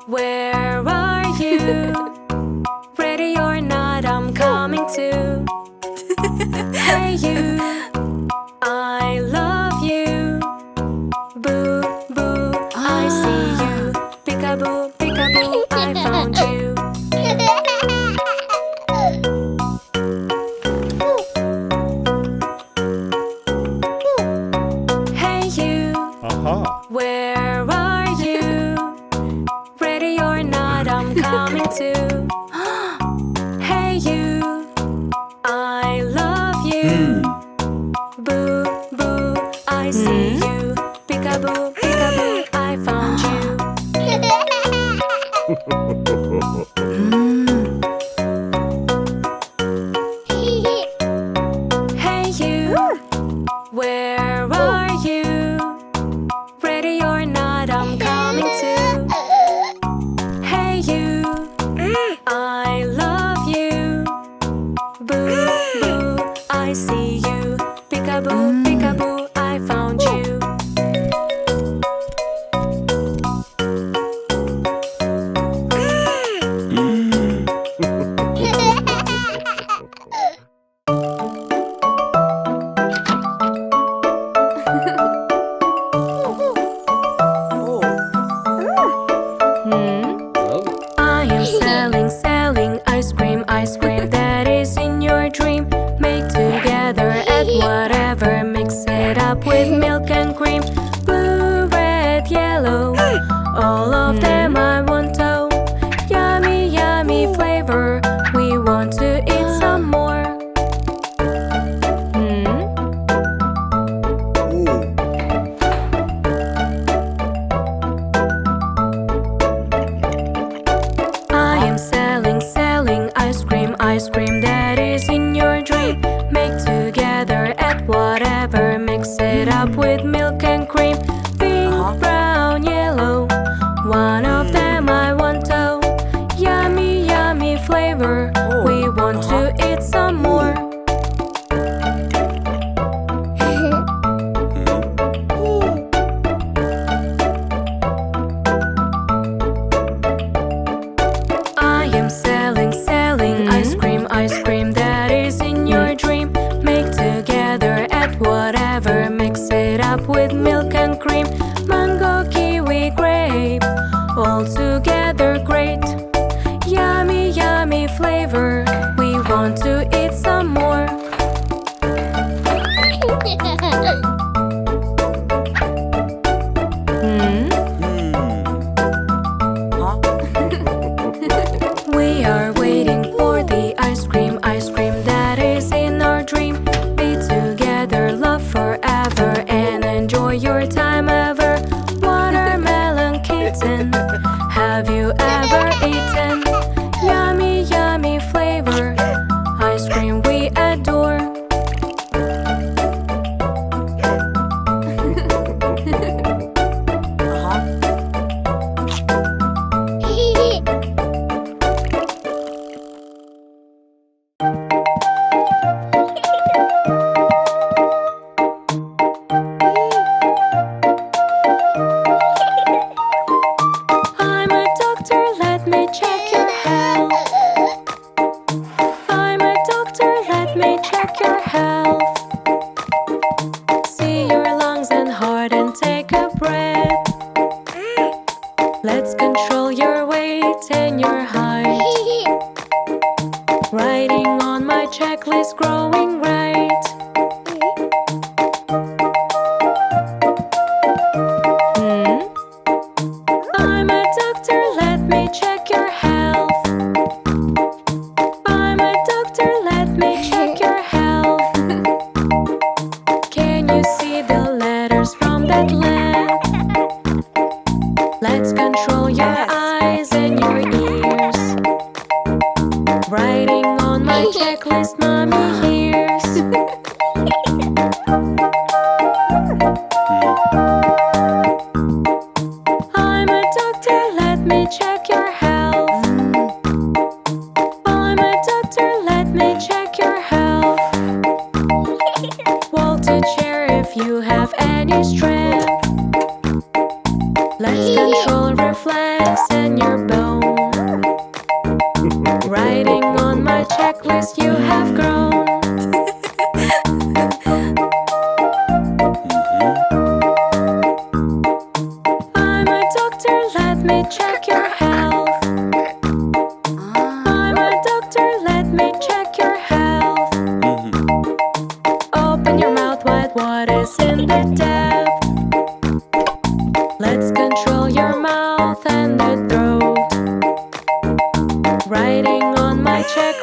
Where are you? Ready or not, I'm coming too. Hey you, I love you. Boo, boo, I see you. PeekaBoo, PeekaBoo, I found you. Hey you, where are you? Ready or not, I'm coming too. Hey you, I love you. Boo, boo, I see you. PeekaBoo, PeekaBoo, I found you. Hey you, where are you? Ready or not, I'm coming too. Hey you, I love you. Boo, boo, I see you. PeekaBoo, PeekaBoo, I found you. I am selling ice cream that is in your dream. Make together, add whatever, mix it up with milk and cream. Blue, red, yellow, all of them I want to. Yummy, yummy flavor, we want to eat some more. I am selling ice cream that is in your dream. Make together, add whatever, mix it up with milk and cream. Pink, brown, yellow, one of them I want to. Yummy, yummy flavor, we want to eat some more. I am selling ice cream that is in your dream. Make together, add whatever, mix it up with milk and cream. Mango, kiwi, grape, all together great. Yummy, yummy flavor, we want to eat some more. We are waiting for the ice cream that is in our dream. Be together, love forever, and enjoy your time ever. Watermelon kitten, have you ever eaten? Yummy, yummy flavor, ice cream we adore. I'm a doctor, let me check your health. I'm a doctor, let me check your health. See your lungs and heart and take a breath. Let's control your weight and your height. Writing on my checklist, growing right. I'm a doctor, let me check your health. I'm a doctor, let me check your health. Can you see the letters from that lamp? Let's control your eyes and your ears. Writing on my checklist, mommy hears. I'm a doctor, let me check your health. I'm a doctor, let me check your health. Wall to chair if you have any strength. Let's control reflex and your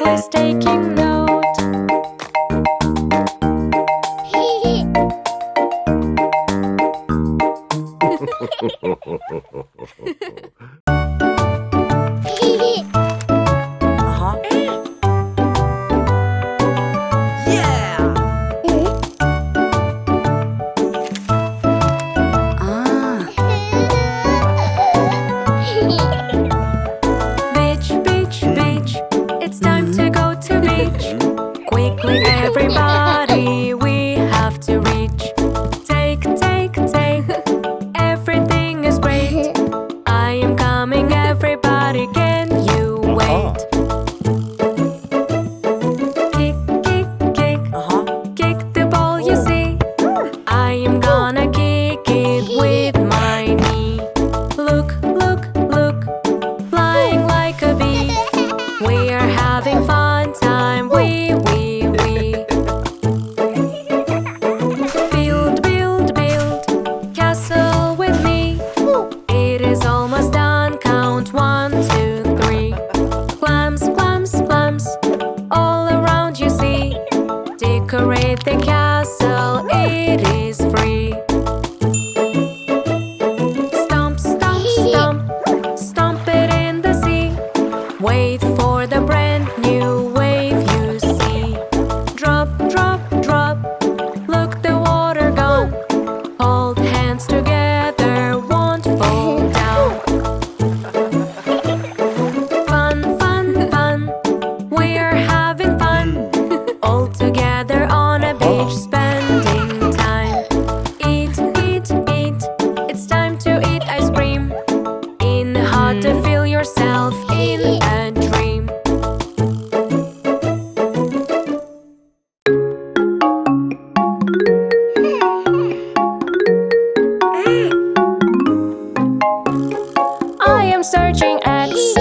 who's taking note? Beach, beach, beach, it's time to go to beach. Quickly everybody, we have to reach. Take, take, take, everything is great. I am coming everybody, can you wait? Kick, kick, kick, kick the ball you see. I am gonna kick it with my knee. Look, look, look, flying like a bee. We are having fun time, we. Build, build, build, castle with me. It is almost done, count 1, 2, 3. Clams, clams, clams, all around you see. Decorate the castle, it is free. Stomp, stomp, stomp, stomp it in the sea. Wait for the brand new wave you see. Drop, drop, drop, look the water gone. Hold hands together, won't fall down. Fun, fun, fun, we're having fun. All together on a beach, spending time. Eat, eat, eat, it's time to eat ice cream. In hot to feel yourself in a dream. I am searching eggs,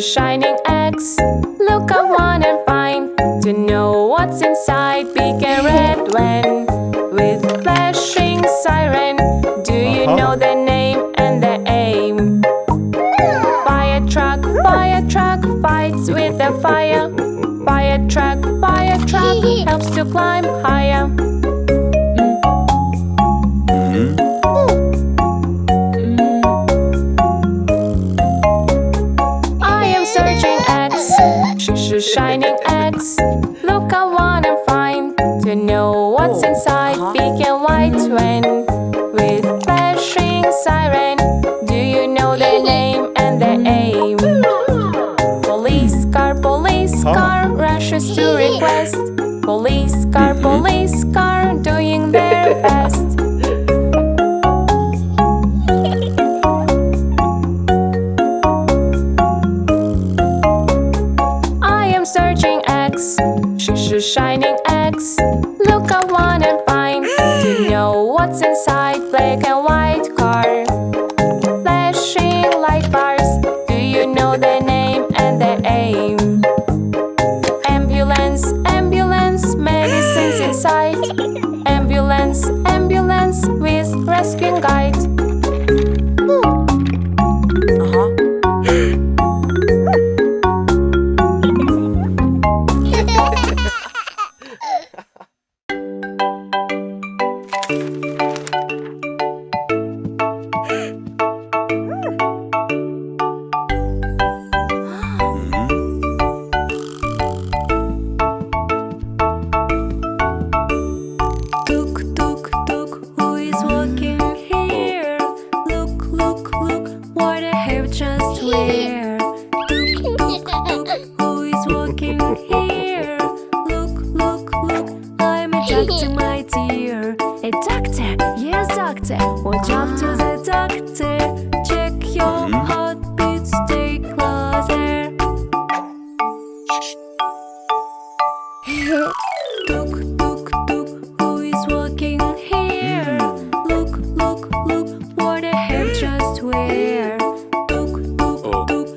shining eggs. Look, I wanna find to know what's inside. Big and red one with flashing siren. Do you know the name and the aim? Fire truck fights with the fire. Fire truck helps to climb higher. I am searching eggs, shining eggs. Look, I wanna find to know what's inside. Big and white one with flashing siren. Do you know the name and the aim? Police car rushes to request. Police car doing their best. I am searching eggs, shining eggs. Look, I wanna find to know what's inside. Black and white car, flashing light bars. Do you know the name and the aim? Ambulance, medicines inside. Ambulance with rescue guide. Watch out to the doctor. Check your heartbeat, stay closer. Tuk, tuk, tuk, who is walking here? Look, what I have just wear. Tuk, tuk, tuk,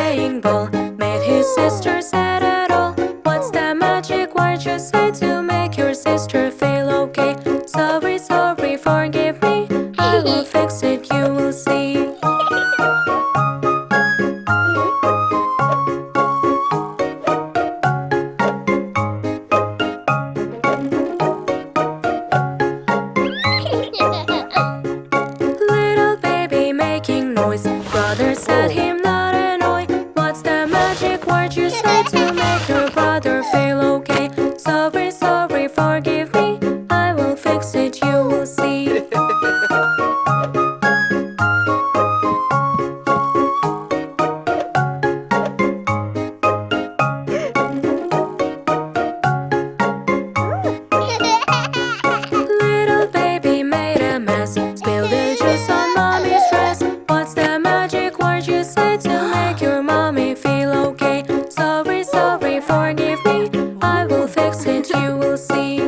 playing ball made his sister sad at all. What's the magic word you say to make your sister feel okay? Sorry, sorry, forgive me, I will fix it, you will see. Little baby making noise, brother said him not annoy. What's the magic word you say to make your brother feel okay? Sorry, sorry, forgive me, I will fix it, you will see. Little baby made a mess, spilled the juice on mommy's dress. What's the magic word you say to make your mommy feel okay? Sorry, sorry, forgive me, I will fix it, you will see.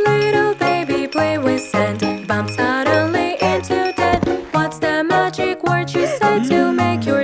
Little baby play with sand, bump suddenly into dead. What's the magic word you say to make your